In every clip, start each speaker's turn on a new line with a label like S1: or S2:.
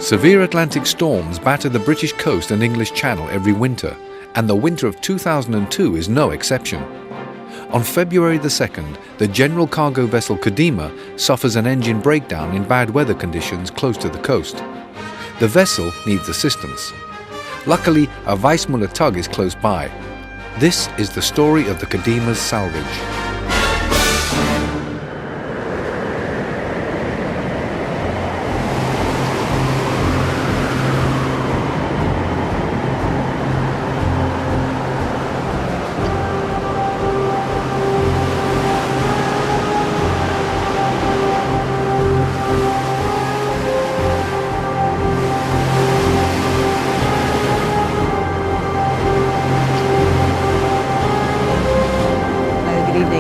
S1: Severe Atlantic storms batter the British coast and English Channel every winter, and the winter of 2002 is no exception. On February the 2nd, the General Cargo Vessel KODIMA suffers an engine breakdown in bad weather conditions close to the coast. The vessel needs assistance. Luckily, a Weissmuller tug is close by. This is the story of the Kodima's salvage.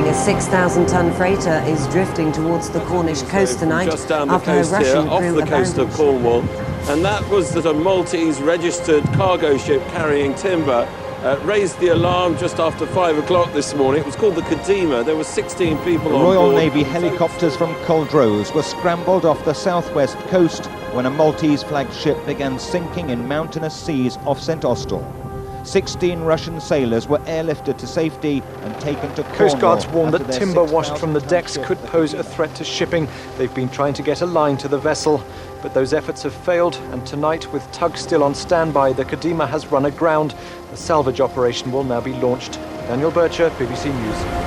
S2: A 6,000-ton freighter is drifting towards the Cornish coast tonight
S3: just down the
S2: after
S3: coast
S2: rushing
S3: here, off
S2: through
S3: the
S2: a
S3: coast of Cornwall, and that was that a Maltese registered cargo ship carrying timber raised the alarm just after 5 o'clock this morning. It was called the Kodima. There were 16 people on board.
S4: Royal Navy helicopters from Culdrose were scrambled off the southwest coast when a Maltese flagged ship began sinking in mountainous seas off St Austell. 16 Russian sailors were airlifted to safety and taken to Cornwall.
S5: Coast Guards warned that timber washed from the decks could pose a threat to shipping. They've been trying to get a line to the vessel, but those efforts have failed, and tonight, with tugs still on standby, the Kodima has run aground. The salvage operation will now be launched. Daniel Bircher, BBC News.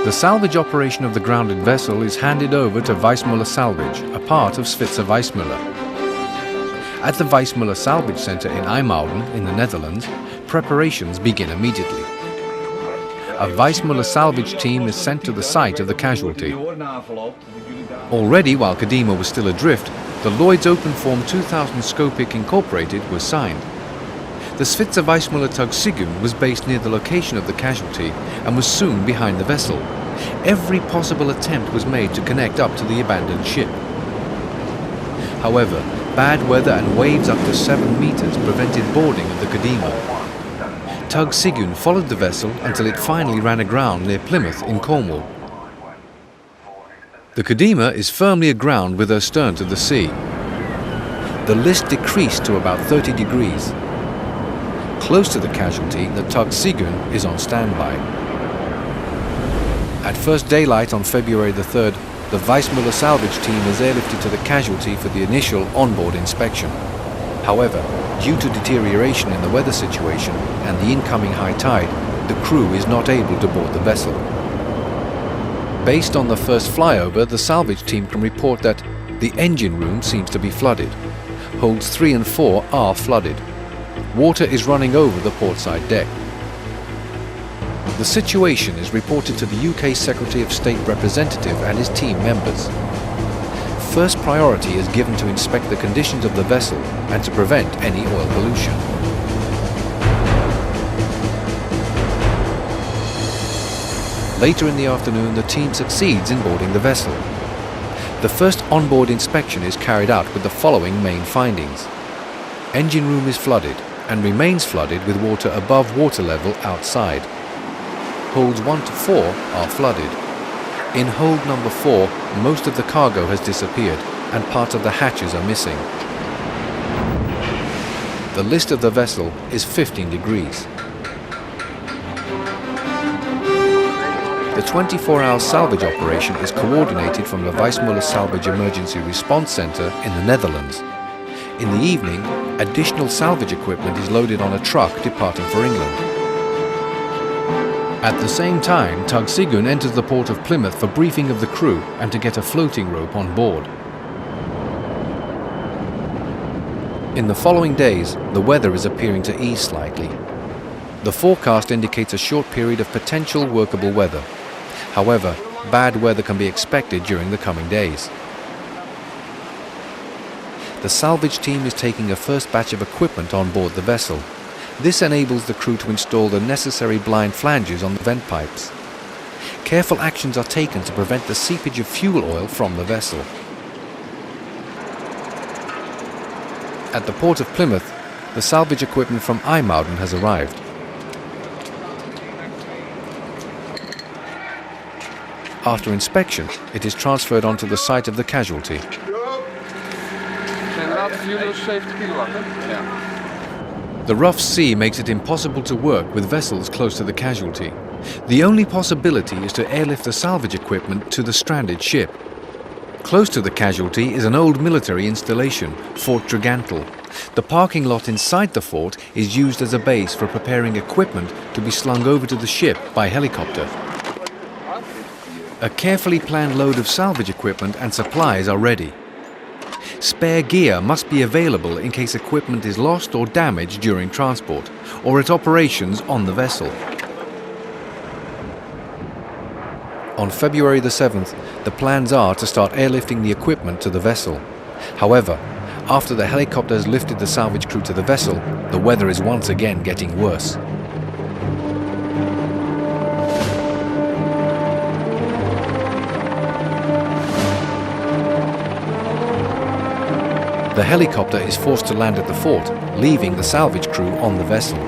S1: The salvage operation of the grounded vessel is handed over to Weissmuller Salvage, a part of SVITZER Weissmuller. At the Weissmuller Salvage Centre in IJmuiden, in the Netherlands, preparations begin immediately. A Weissmuller salvage team is sent to the site of the casualty. Already, while Kodima was still adrift, the Lloyd's Open Form 2000 Scopik Incorporated was signed. The SVITZER Weissmuller tug SYGIN was based near the location of the casualty and was soon behind the vessel. Every possible attempt was made to connect up to the abandoned ship. However, bad weather and waves up to 7 meters prevented boarding of the Kodima. Tug SYGIN followed the vessel until it finally ran aground near Plymouth in Cornwall. The Kodima is firmly aground with her stern to the sea. The list decreased to about 30 degrees. Close to the casualty, the tug SYGIN is on standby. At first daylight on February the 3rd, the Weissmuller salvage team is airlifted to the casualty for the initial onboard inspection. However, due to deterioration in the weather situation and the incoming high tide, the crew is not able to board the vessel. Based on the first flyover, the salvage team can report that the engine room seems to be flooded. Holds 3 and 4 are flooded. Water is running over the portside deck. The situation is reported to the UK Secretary of State representative and his team members. First priority is given to inspect the conditions of the vessel and to prevent any oil pollution. Later in the afternoon, the team succeeds in boarding the vessel. The first onboard inspection is carried out with the following main findings. Engine room is flooded and remains flooded with water above water level outside. Holds 1 to 4 are flooded. In hold number 4, most of the cargo has disappeared and parts of the hatches are missing. The list of the vessel is 15 degrees. The 24-hour salvage operation is coordinated from the Weissmuller Salvage Emergency Response Centre in the Netherlands. In the evening, additional salvage equipment is loaded on a truck departing for England. At the same time, tug SYGIN enters the port of Plymouth for briefing of the crew and to get a floating rope on board. In the following days, the weather is appearing to ease slightly. The forecast indicates a short period of potential workable weather. However, bad weather can be expected during the coming days. The salvage team is taking a first batch of equipment on board the vessel. This enables the crew to install the necessary blind flanges on the vent pipes. Careful actions are taken to prevent the seepage of fuel oil from the vessel. At the port of Plymouth, the salvage equipment from IJmuiden has arrived. After inspection, it is transferred onto the site of the casualty. The rough sea makes it impossible to work with vessels close to the casualty. The only possibility is to airlift the salvage equipment to the stranded ship. Close to the casualty is an old military installation, Fort Dragantal. The parking lot inside the fort is used as a base for preparing equipment to be slung over to the ship by helicopter. A carefully planned load of salvage equipment and supplies are ready. Spare gear must be available in case equipment is lost or damaged during transport, or at operations on the vessel. On February the 7th, the plans are to start airlifting the equipment to the vessel. However, after the helicopters lifted the salvage crew to the vessel, the weather is once again getting worse. The helicopter is forced to land at the fort, leaving the salvage crew on the vessel.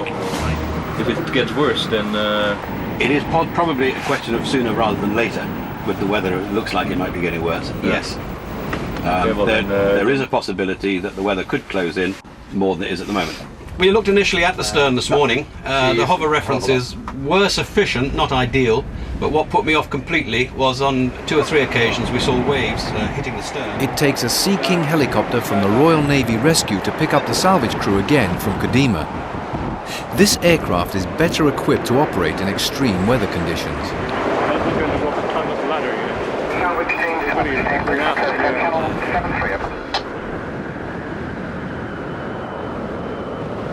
S6: If it gets worse, then...
S7: It is probably a question of sooner rather than later. With the weather, it looks like it might be getting worse. Yes. There is a possibility that the weather could close in more than it is at the moment.
S8: We looked initially at the stern this morning. The hover references were sufficient, not ideal, but what put me off completely was on 2 or 3 occasions we saw waves hitting the stern.
S1: It takes a Sea King helicopter from the Royal Navy Rescue to pick up the salvage crew again from Kodima. This aircraft is better equipped to operate in extreme weather conditions.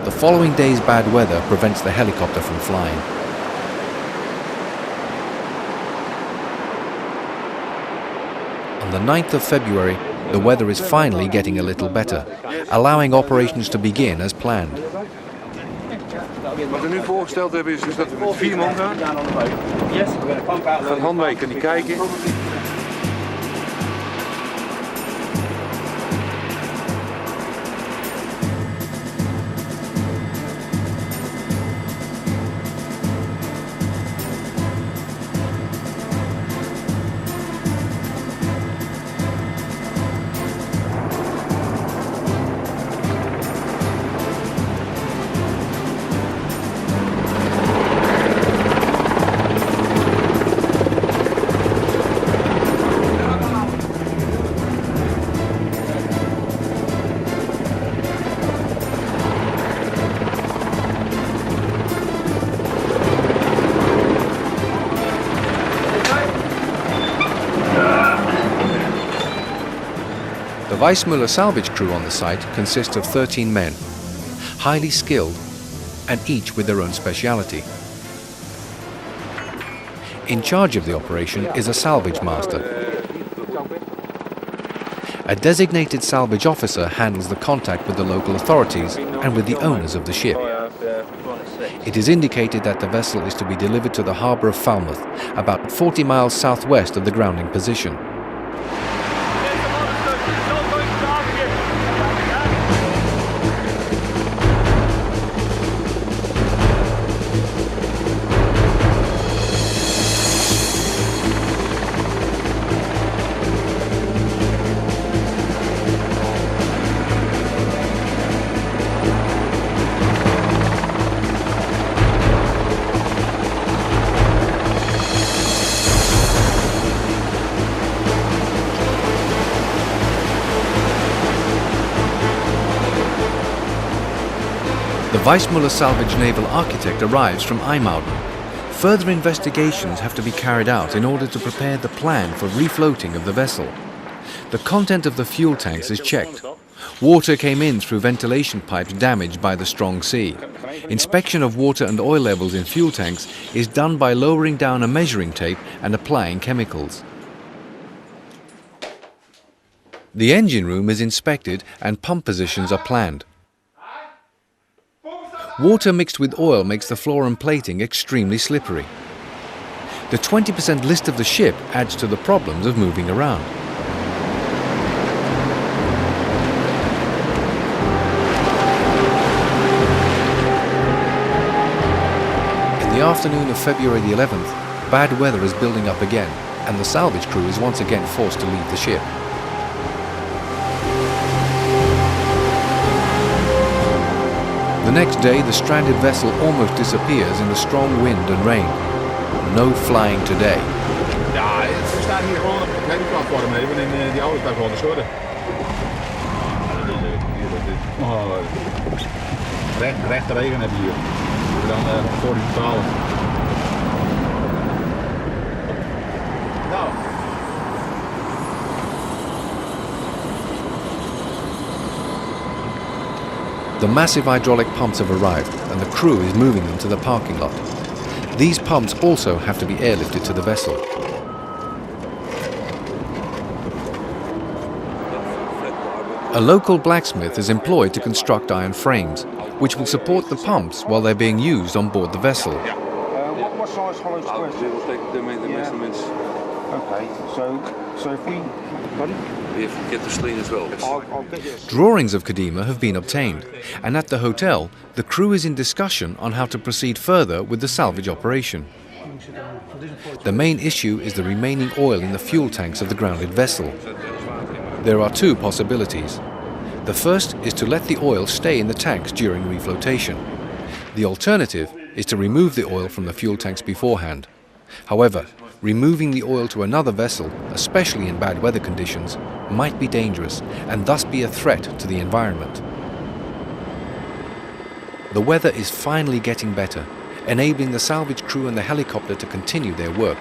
S1: The following day's bad weather prevents the helicopter from flying. On the 9th of February, the weather is finally getting a little better, allowing operations to begin as planned.
S9: Wat we nu voorgesteld hebben is dus dat we met 4 man gaan. Gaan handwijken en die kijken.
S1: The Weissmuller salvage crew on the site consists of 13 men, highly skilled and each with their own speciality. In charge of the operation is a salvage master. A designated salvage officer handles the contact with the local authorities and with the owners of the ship. It is indicated that the vessel is to be delivered to the harbour of Falmouth, about 40 miles southwest of the grounding position. The Weissmuller salvage naval architect arrives from IJmuiden. Further investigations have to be carried out in order to prepare the plan for refloating of the vessel. The content of the fuel tanks is checked. Water came in through ventilation pipes damaged by the strong sea. Inspection of water and oil levels in fuel tanks is done by lowering down a measuring tape and applying chemicals. The engine room is inspected and pump positions are planned. Water mixed with oil makes the floor and plating extremely slippery. The 20% list of the ship adds to the problems of moving around. In the afternoon of February the 11th, bad weather is building up again, and the salvage crew is once again forced to leave the ship. The next day, the stranded vessel almost disappears in the strong wind and rain. No flying today.
S9: Ja, we staan hier gewoon op het helikopterplatform even en die auto's daar gewoon schudden. Rechte regen hebben we hier. Dan voor die 12. Nou.
S1: The massive hydraulic pumps have arrived and the crew is moving them to the parking lot. These pumps also have to be airlifted to the vessel. A local blacksmith is employed to construct iron frames, which will support the pumps while they're being used on board the vessel.
S10: What size hollow squares?
S9: We will take the measurements.
S10: Okay, so if we... Pardon?
S9: We have to get the sling as well.
S10: I'll get this.
S1: Drawings of Kodima have been obtained, and at the hotel, the crew is in discussion on how to proceed further with the salvage operation. The main issue is the remaining oil in the fuel tanks of the grounded vessel. There are two possibilities. The first is to let the oil stay in the tanks during reflotation. The alternative is to remove the oil from the fuel tanks beforehand. However, removing the oil to another vessel, especially in bad weather conditions, might be dangerous and thus be a threat to the environment. The weather is finally getting better, enabling the salvage crew and the helicopter to continue their work.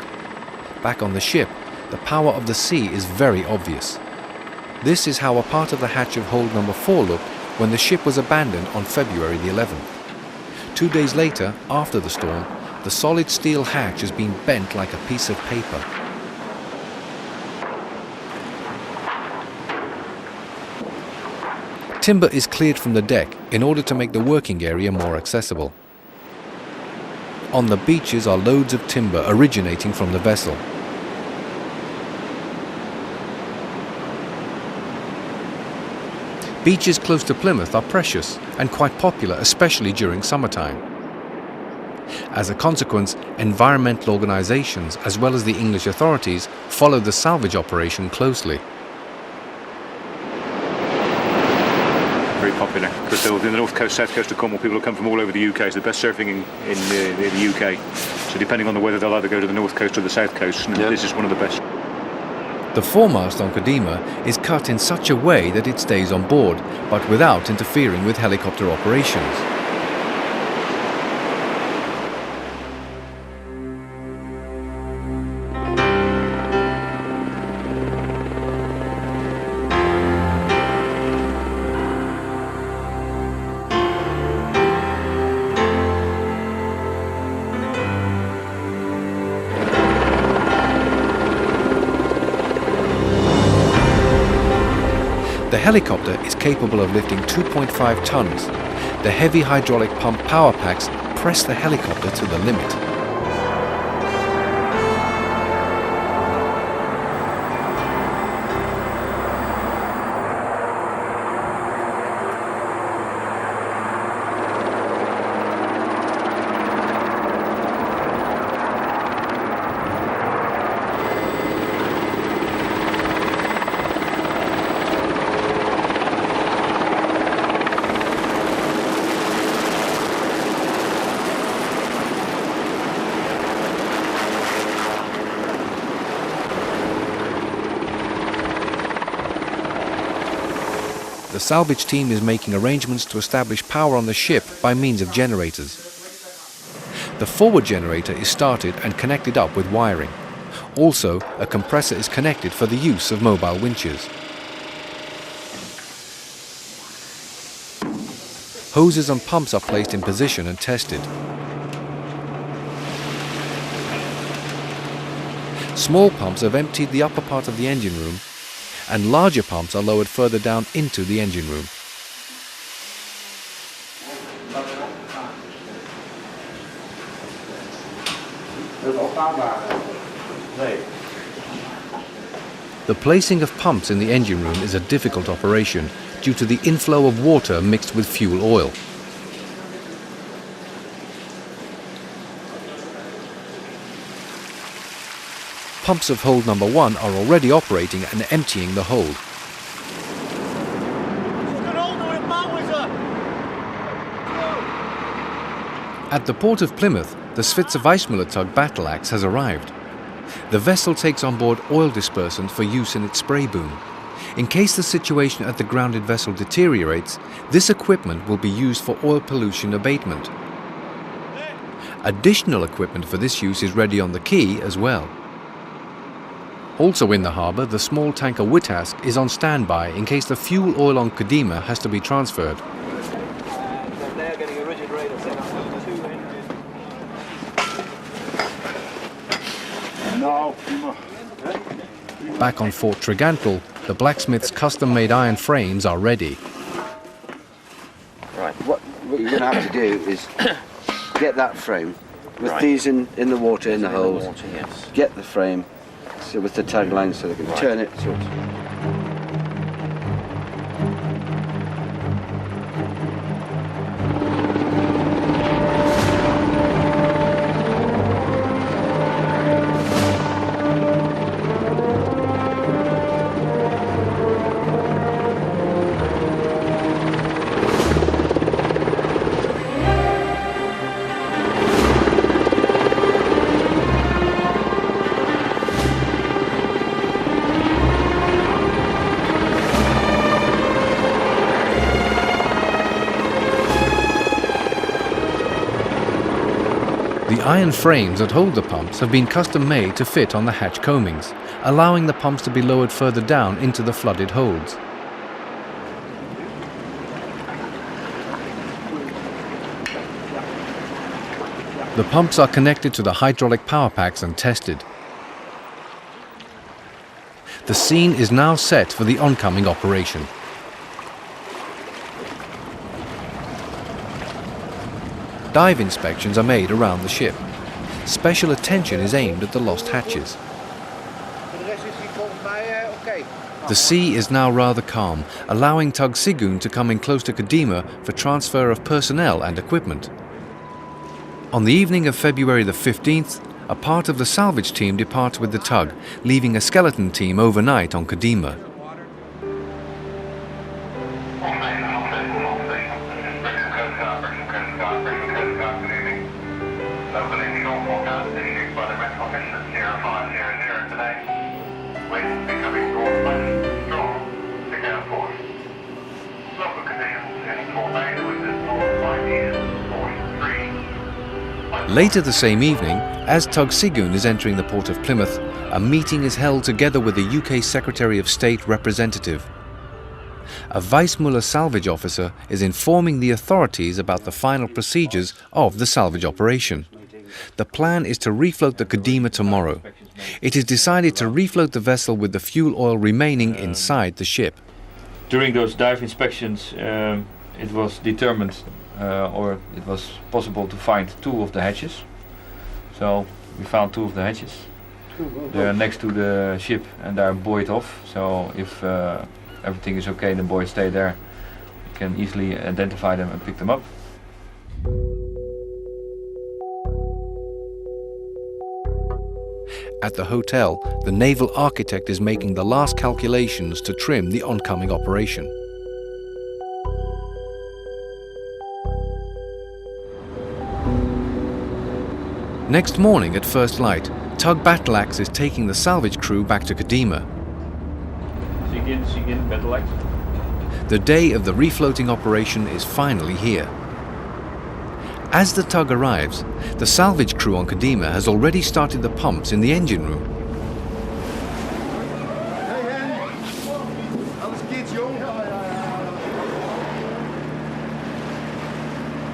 S1: Back on the ship, the power of the sea is very obvious. This is how a part of the hatch of hold number 4 looked when the ship was abandoned on February the 11th. 2 days later, after the storm, the solid steel hatch has been bent like a piece of paper. Timber is cleared from the deck in order to make the working area more accessible. On the beaches are loads of timber originating from the vessel. Beaches close to Plymouth are precious and quite popular, especially during summertime. As a consequence, environmental organisations as well as the English authorities follow the salvage operation closely.
S11: Very popular. Because in the north coast, south coast of Cornwall, people will come from all over the UK. It's the best surfing in the UK. So depending on the weather, they'll either go to the north coast or the south coast. And this is one of the best.
S1: The foremast on Kodima is cut in such a way that it stays on board, but without interfering with helicopter operations. The helicopter is capable of lifting 2.5 tons. The heavy hydraulic pump power packs press the helicopter to the limit. The salvage team is making arrangements to establish power on the ship by means of generators. The forward generator is started and connected up with wiring. Also, a compressor is connected for the use of mobile winches. hoses and pumps are placed in position and tested. Small pumps have emptied the upper part of the engine room, and larger pumps are lowered further down into the engine room. The placing of pumps in the engine room is a difficult operation due to the inflow of water mixed with fuel oil. Pumps of hold number 1 are already operating and emptying the hold. At the port of Plymouth, the SVITZER tug Battle Axe has arrived. The vessel takes on board oil dispersant for use in its spray boom. In case the situation at the grounded vessel deteriorates, this equipment will be used for oil pollution abatement. Additional equipment for this use is ready on the quay as well. Also in the harbour, the small tanker Witask is on standby in case the fuel oil on Kodima has to be transferred. Back on Fort Tregantle, the blacksmith's custom-made iron frames are ready.
S12: Right, what you're going to have to do is get that frame with these in the water, in the holes. Yes. Get the frame so with the tagline so they can turn it.
S1: The iron frames that hold the pumps have been custom-made to fit on the hatch coamings, allowing the pumps to be lowered further down into the flooded holds. The pumps are connected to the hydraulic power packs and tested. The scene is now set for the oncoming operation. Dive inspections are made around the ship. Special attention is aimed at the lost hatches. The sea is now rather calm, allowing tug SYGIN to come in close to Kodima for transfer of personnel and equipment. On the evening of February the 15th, a part of the salvage team departs with the tug, leaving a skeleton team overnight on Kodima. Later the same evening, as tug SYGIN is entering the port of Plymouth, a meeting is held together with the UK Secretary of State representative. A SVITZER Salvage officer is informing the authorities about the final procedures of the salvage operation. The plan is to refloat the Kodima tomorrow. It is decided to refloat the vessel with the fuel oil remaining inside the ship.
S6: During those dive inspections, it was determined or it was possible to find 2 of the hatches. So we found 2 of the hatches. They're next to the ship and they're buoyed off. So if everything is okay and the buoys stay there, you can easily identify them and pick them up.
S1: At the hotel, the naval architect is making the last calculations to trim the oncoming operation. Next morning at first light, tug Battle Axe is taking the salvage crew back to Kodima.
S6: SYGIN, Battle Axe.
S1: The day of the refloating operation is finally here. As the tug arrives, the salvage crew on Kodima has already started the pumps in the engine room.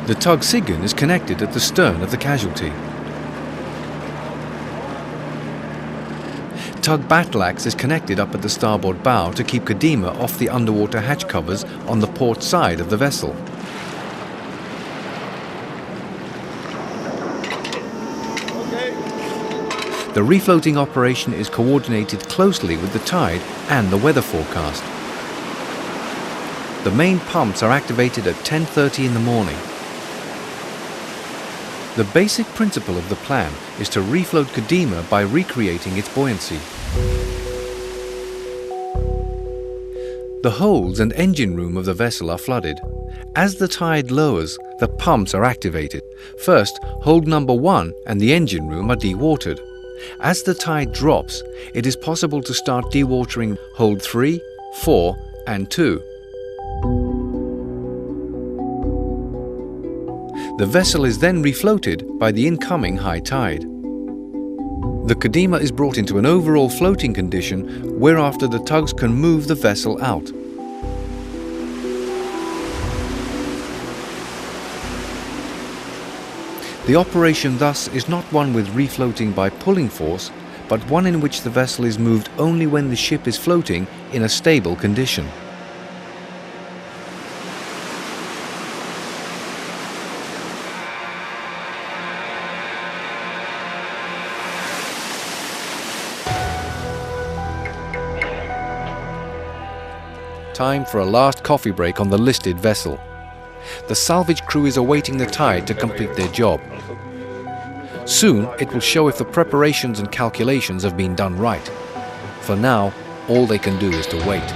S1: The tug SYGIN is connected at the stern of the casualty. Tug Battle Axe is connected up at the starboard bow to keep Kodima off the underwater hatch covers on the port side of the vessel. The refloating operation is coordinated closely with the tide and the weather forecast. The main pumps are activated at 10:30 in the morning. The basic principle of the plan is to refloat Kodima by recreating its buoyancy. The holds and engine room of the vessel are flooded. As the tide lowers, the pumps are activated. First, hold number 1 and the engine room are dewatered. As the tide drops, it is possible to start dewatering hold 3, 4 and 2. The vessel is then refloated by the incoming high tide. The Kodima is brought into an overall floating condition, whereafter the tugs can move the vessel out. The operation thus is not one with refloating by pulling force, but one in which the vessel is moved only when the ship is floating in a stable condition. Time for a last coffee break on the listed vessel. The salvage crew is awaiting the tide to complete their job. Soon it will show if the preparations and calculations have been done right. For now, all they can do is to wait.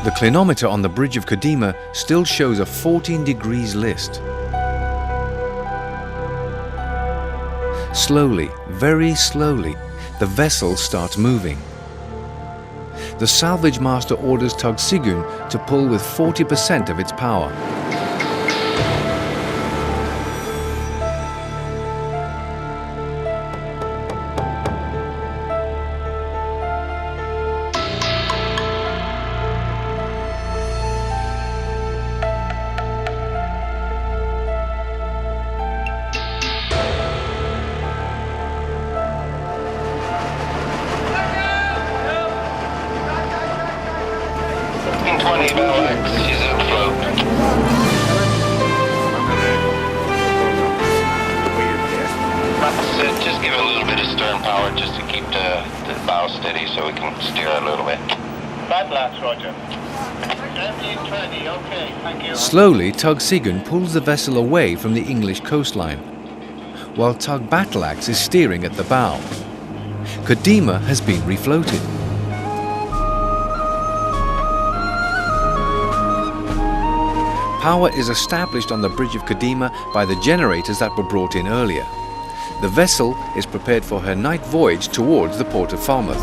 S1: The clinometer on the bridge of Kodima still shows a 14 degrees list. Slowly, very slowly, the vessel starts moving. The salvage master orders tug SYGIN to pull with 40% of its power.
S13: Just give it a little bit of stern power just to keep the bow steady so we can steer a little bit. Battle-axe, Roger. 1720, okay, thank you.
S1: Slowly, tug SYGIN pulls the vessel away from the English coastline, while tug Battle Axe is steering at the bow. Kodima has been refloated. Power is established on the bridge of Kodima by the generators that were brought in earlier. The vessel is prepared for her night voyage towards the port of Falmouth.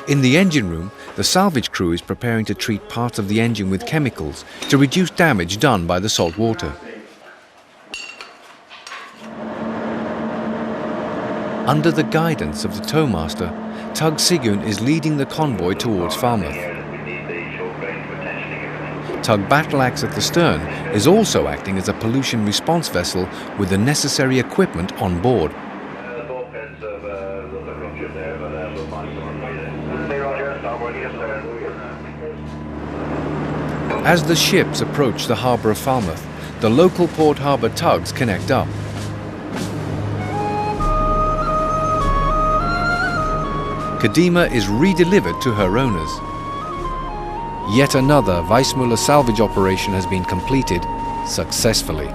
S1: In the engine room, the salvage crew is preparing to treat parts of the engine with chemicals to reduce damage done by the salt water. Under the guidance of the towmaster, tug SYGIN is leading the convoy towards Falmouth. Tug Battle Axe at the stern is also acting as a pollution response vessel with the necessary equipment on board. As the ships approach the harbour of Falmouth, the local port harbour tugs connect up. Kodima is redelivered to her owners. Yet another Weissmuller salvage operation has been completed successfully.